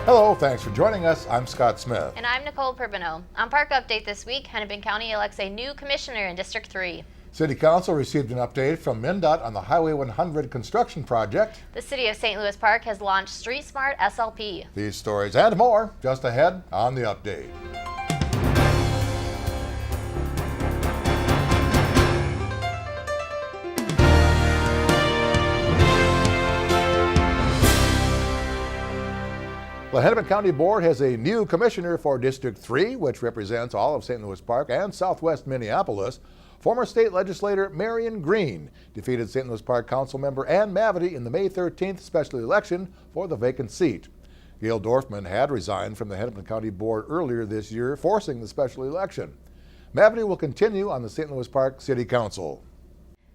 Hello, thanks for joining us. I'm Scott Smith. And I'm Nicole Perbino. On Park Update this week, Hennepin County elects a new commissioner in District 3. City Council received an update from MnDOT on the Highway 100 construction project. The City of St. Louis Park has launched Street Smart SLP. These stories and more just ahead on the update. The Hennepin County Board has a new commissioner for District 3, which represents all of St. Louis Park and southwest Minneapolis. Former state legislator Marion Green defeated St. Louis Park Council member Ann Mavity in the May 13th special election for the vacant seat. Gail Dorfman had resigned from the Hennepin County Board earlier this year, forcing the special election. Mavity will continue on the St. Louis Park City Council.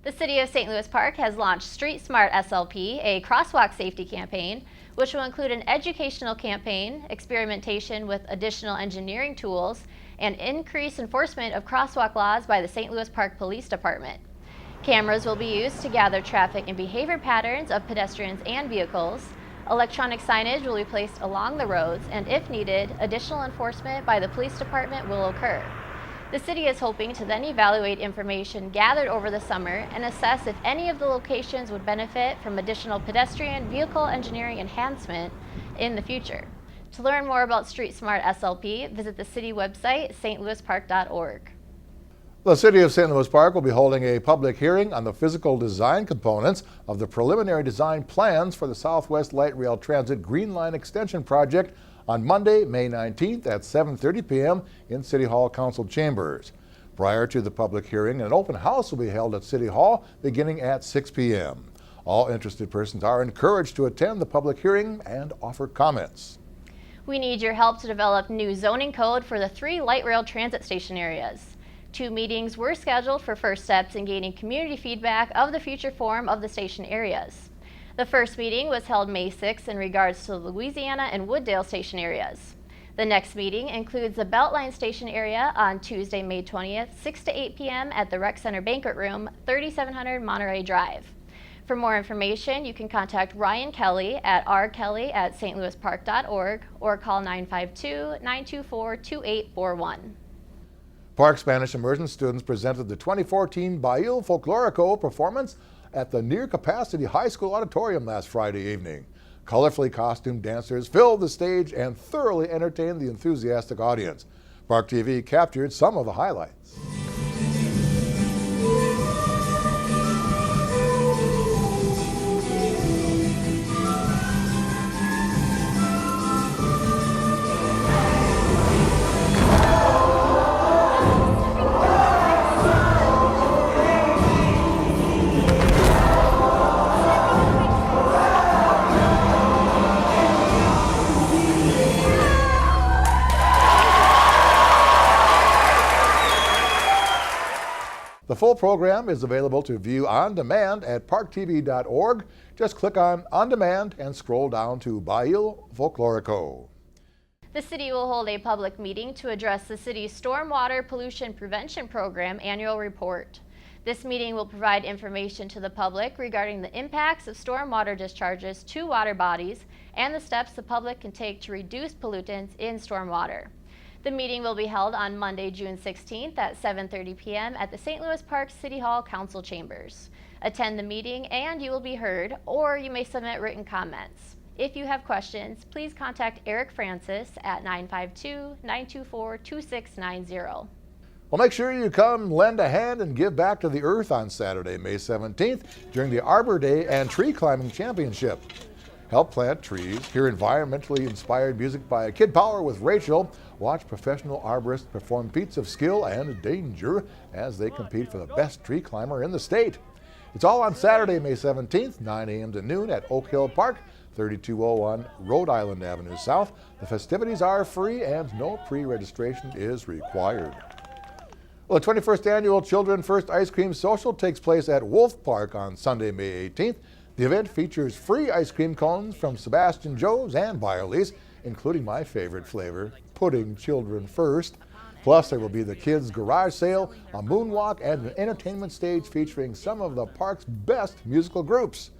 The City of St. Louis Park has launched Street Smart SLP, a crosswalk safety campaign, which will include an educational campaign, experimentation with additional engineering tools, and increased enforcement of crosswalk laws by the St. Louis Park Police Department. Cameras will be used to gather traffic and behavior patterns of pedestrians and vehicles. Electronic signage will be placed along the roads, and if needed, additional enforcement by the police department will occur. The city is hoping to then evaluate information gathered over the summer and assess if any of the locations would benefit from additional pedestrian vehicle engineering enhancement in the future. To learn more about Street Smart SLP, visit the city website, stlouispark.org. The City of St. Louis Park will be holding a public hearing on the physical design components of the preliminary design plans for the Southwest Light Rail Transit Green Line Extension Project on Monday, May 19th at 7:30 p.m. in City Hall Council Chambers. Prior to the public hearing, an open house will be held at City Hall beginning at 6 p.m. All interested persons are encouraged to attend the public hearing and offer comments. We need your help to develop new zoning code for the 3 light rail transit station areas. 2 meetings were scheduled for first steps in gaining community feedback of the future form of the station areas. The first meeting was held May 6th in regards to the Louisiana and Wooddale station areas. The next meeting includes the Beltline station area on Tuesday, May 20th, 6 to 8 p.m. at the Rec Center Banquet Room, 3700 Monterey Drive. For more information, you can contact Ryan Kelly at rkelly@stlouispark.org or call 952-924-2841. Park Spanish immersion students presented the 2014 Baile Folklorico performance at the near-capacity high school auditorium last Friday evening. Colorfully costumed dancers filled the stage and thoroughly entertained the enthusiastic audience. Park TV captured some of the highlights. The full program is available to view on demand at parktv.org. Just click on Demand and scroll down to Baile Folklorico. The city will hold a public meeting to address the city's Stormwater Pollution Prevention Program annual report. This meeting will provide information to the public regarding the impacts of stormwater discharges to water bodies and the steps the public can take to reduce pollutants in stormwater. The meeting will be held on Monday, June 16th at 7:30 p.m. at the St. Louis Park City Hall Council Chambers. Attend the meeting and you will be heard, or you may submit written comments. If you have questions, please contact Eric Francis at 952-924-2690. Well, make sure you come lend a hand and give back to the earth on Saturday, May 17th during the Arbor Day and Tree Climbing Championship. Help plant trees, hear environmentally inspired music by Kid Power with Rachel, watch professional arborists perform feats of skill and danger as they compete for the best tree climber in the state. It's all on Saturday, May 17th, 9 a.m. to noon at Oak Hill Park, 3201 Rhode Island Avenue South. The festivities are free and no pre-registration is required. Well, the 21st Annual Children First Ice Cream Social takes place at Wolf Park on Sunday, May 18th. The event features free ice cream cones from Sebastian Joe's and Byerly's, including my favorite flavor, Pudding Children First. Plus, there will be the Kids Garage Sale, a moonwalk, and an entertainment stage featuring some of the park's best musical groups.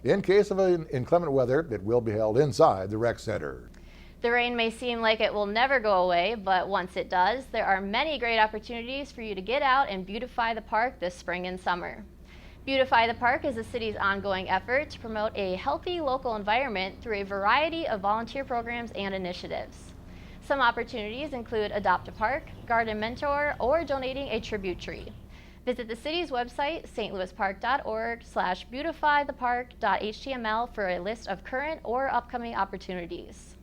In case of inclement weather, it will be held inside the rec center. The rain may seem like it will never go away, but once it does, there are many great opportunities for you to get out and beautify the park this spring and summer. Beautify the Park is the city's ongoing effort to promote a healthy local environment through a variety of volunteer programs and initiatives. Some opportunities include Adopt a Park, Garden Mentor, or donating a tribute tree. Visit the city's website, stlouispark.org/beautifythepark.html for a list of current or upcoming opportunities.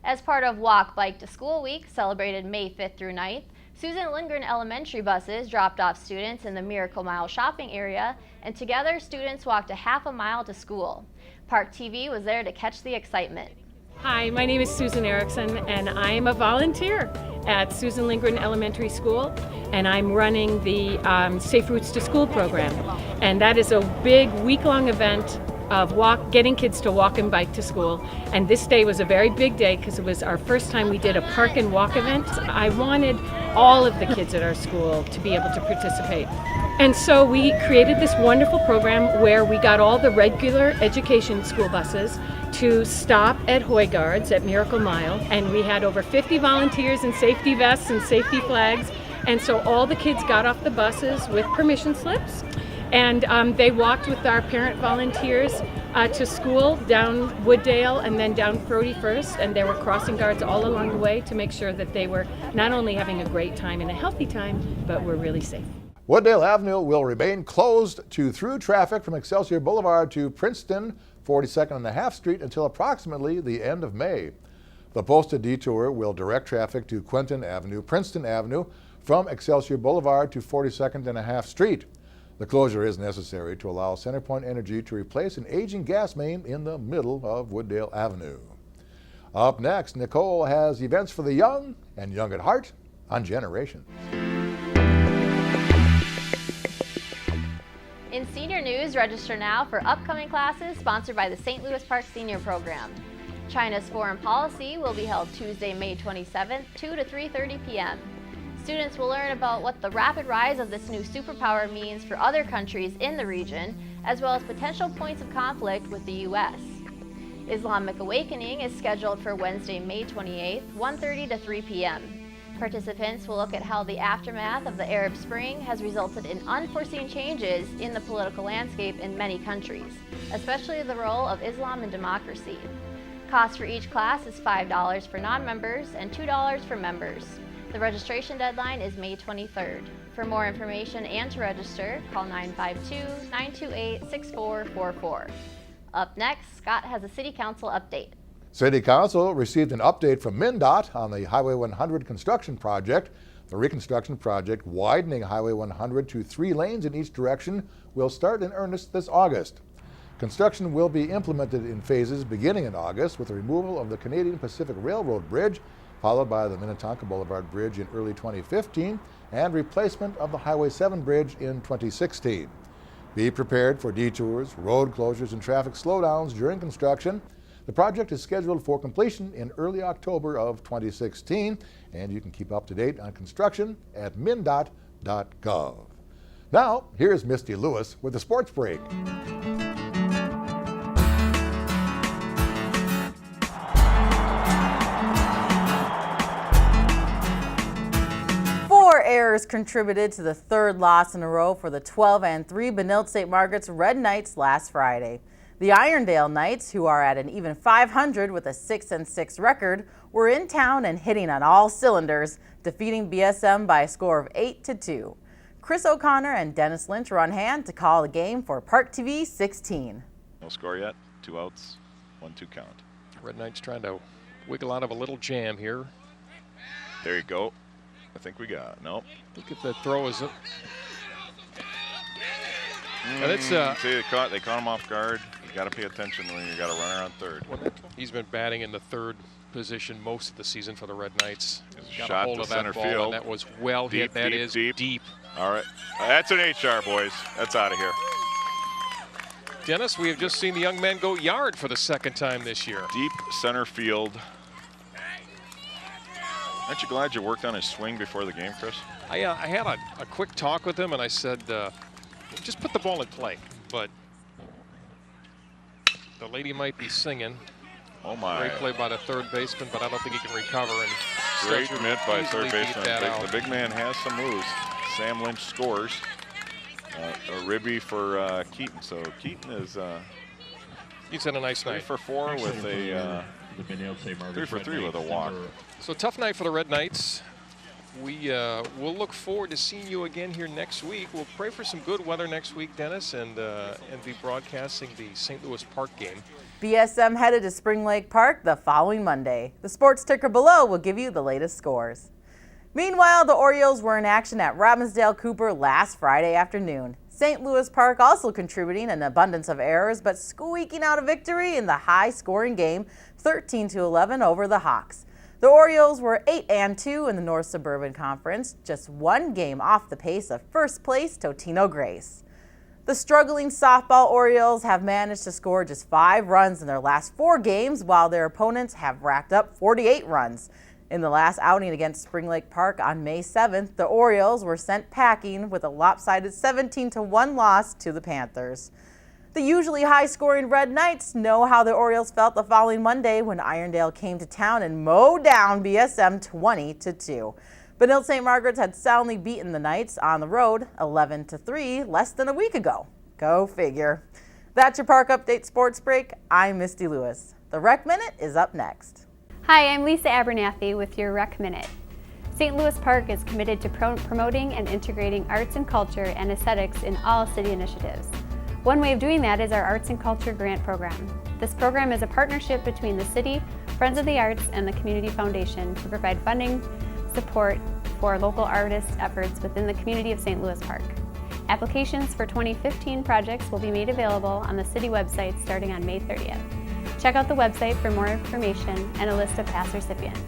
As part of Walk Bike to School Week, celebrated May 5th through 9th, Susan Lindgren Elementary buses dropped off students in the Miracle Mile shopping area, and together students walked a half a mile to school. Park TV was there to catch the excitement. Hi, my name is Susan Erickson, and I am a volunteer at Susan Lindgren Elementary School, and I'm running the Safe Routes to School program. And that is a big week-long event of getting kids to walk and bike to school. And this day was a very big day because it was our first time we did a park and walk event. I wanted all of the kids at our school to be able to participate. And so we created this wonderful program where we got all the regular education school buses to stop at Hoy Guards at Miracle Mile, and we had over 50 volunteers in safety vests and safety flags, and so all the kids got off the buses with permission slips, and they walked with our parent volunteers to school down Wooddale and then down 31st, and there were crossing guards all along the way to make sure that they were not only having a great time and a healthy time, but were really safe. Wooddale Avenue will remain closed to through traffic from Excelsior Boulevard to Princeton 42nd and a half Street until approximately the end of May. The posted detour will direct traffic to Quentin Avenue, Princeton Avenue from Excelsior Boulevard to 42nd and a half Street. The closure is necessary to allow CenterPoint Energy to replace an aging gas main in the middle of Wooddale Avenue. Up next, Nicole has events for the young and young at heart on Generations. In senior news, register now for upcoming classes sponsored by the St. Louis Park Senior Program. China's Foreign Policy will be held Tuesday, May 27th, 2 to 3:30 p.m. Students will learn about what the rapid rise of this new superpower means for other countries in the region, as well as potential points of conflict with the U.S. Islamic Awakening is scheduled for Wednesday, May 28th, 1:30 to 3 p.m. Participants will look at how the aftermath of the Arab Spring has resulted in unforeseen changes in the political landscape in many countries, especially the role of Islam in democracy. Cost for each class is $5 for non-members and $2 for members. The registration deadline is May 23rd. For more information and to register, call 952-928-6444. Up next, Scott has a City Council update. City Council received an update from MnDOT on the Highway 100 construction project. The reconstruction project, widening Highway 100 to 3 lanes in each direction, will start in earnest this August. Construction will be implemented in phases beginning in August with the removal of the Canadian Pacific Railroad Bridge, followed by the Minnetonka Boulevard Bridge in early 2015, and replacement of the Highway 7 bridge in 2016. Be prepared for detours, road closures, and traffic slowdowns during construction. The project is scheduled for completion in early October of 2016, and you can keep up to date on construction at MnDOT.gov. Now, here's Misty Lewis with the sports break. Four errors contributed to the third loss in a row for the 12-3 Benilde St. Margaret's Red Knights last Friday. The Irondale Knights, who are at an even 500 with a 6-6 record, were in town and hitting on all cylinders, defeating BSM by a score of 8-2. Chris O'Connor and Dennis Lynch are on hand to call the game for Park TV 16. No score yet, 2 outs, 1-2 count. Red Knights trying to wiggle out of a little jam here. There you go. I think we got it. Nope. Look at the throw. Is it? See, they caught him off guard. You got to pay attention when you got a runner on third. He's been batting in the third position most of the season for the Red Knights. Got shot to center field. And that was well hit. That is deep. All right. That's an HR, boys. That's out of here. Dennis, we have just seen the young man go yard for the second time this year. Deep center field. Aren't you glad you worked on his swing before the game, Chris? I had a quick talk with him, and I said, just put the ball in play. But the lady might be singing. Oh my. Great play by the third baseman, but I don't think he can recover. And Great Stetzer mitt by easily third beat baseman. that out. The big man has some moves. Sam Lynch scores. A ribby for Keaton. So Keaton is He's had a nice 3 night. for 4 with a 3 for 3 with a walk. So tough night for the Red Knights. We'll look forward to seeing you again here next week. We'll pray for some good weather next week, Dennis, and be broadcasting the St. Louis Park game. BSM headed to Spring Lake Park the following Monday. The sports ticker below will give you the latest scores. Meanwhile, the Orioles were in action at Robbinsdale Cooper last Friday afternoon. St. Louis Park also contributing an abundance of errors, but squeaking out a victory in the high-scoring game, 13-11 over the Hawks. The Orioles were 8-2 in the North Suburban Conference, just one game off the pace of first place Totino Grace. The struggling softball Orioles have managed to score just 5 runs in their last 4 games, while their opponents have racked up 48 runs. In the last outing against Spring Lake Park on May 7th, the Orioles were sent packing with a lopsided 17-1 loss to the Panthers. The usually high-scoring Red Knights know how the Orioles felt the following Monday when Irondale came to town and mowed down BSM 20-2. Benilde St. Margaret's had soundly beaten the Knights on the road 11-3 less than a week ago. Go figure. That's your Park Update Sports Break. I'm Misty Lewis. The Rec Minute is up next. Hi, I'm Lisa Abernathy with your Rec Minute. St. Louis Park is committed to promoting and integrating arts and culture and aesthetics in all city initiatives. One way of doing that is our Arts and Culture Grant Program. This program is a partnership between the city, Friends of the Arts, and the Community Foundation to provide funding support for local artist efforts within the community of St. Louis Park. Applications for 2015 projects will be made available on the city website starting on May 30th. Check out the website for more information and a list of past recipients.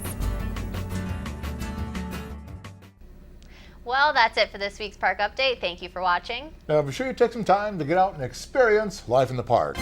Well, that's it for this week's Park Update. Thank you for watching. Now, be sure you take some time to get out and experience life in the park.